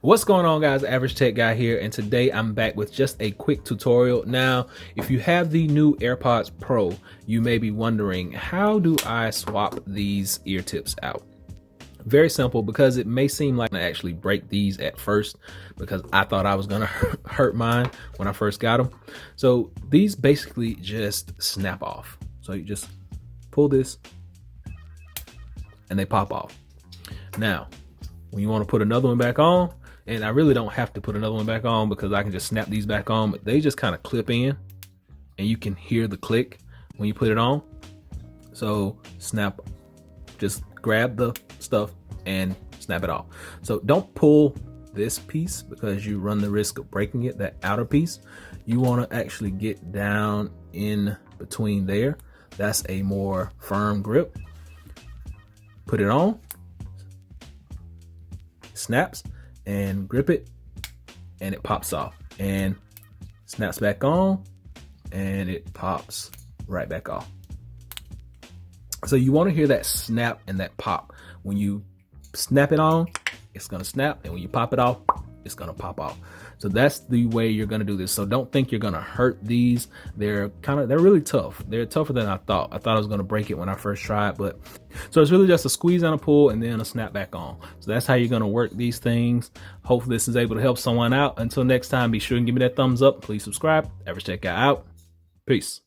What's going on, guys? Average Tech Guy here, and today I'm back with just a quick tutorial. Now, if you have the new AirPods Pro, you may be wondering, how do I swap these ear tips out? Very simple, because it may seem like I actually break these at first, because I thought I was gonna hurt mine when I first got them. So these basically just snap off. So you just pull this and they pop off. Now, when you want to put another one back on, and I really don't have to put another one back on because I can just snap these back on, but they just kind of clip in and you can hear the click when you put it on. So snap, just grab the stuff and snap it off. So don't pull this piece because you run the risk of breaking it, that outer piece. You want to actually get down in between there. That's a more firm grip. Put it on, snaps, and grip it, and it pops off and snaps back on, and it pops right back off. So you want to hear that snap and that pop. When you snap it on, it's gonna snap, and when you pop it off, it's gonna pop off. So that's the way you're gonna do this. So don't think you're gonna hurt these. They're really tough. They're tougher than I thought. I thought I was gonna break it when I first tried, but so it's really just a squeeze and a pull and then a snap back on. So that's how you're gonna work these things. Hopefully this is able to help someone out. Until next time, be sure and give me that thumbs up. Please subscribe. Average Tech Guy out. Peace.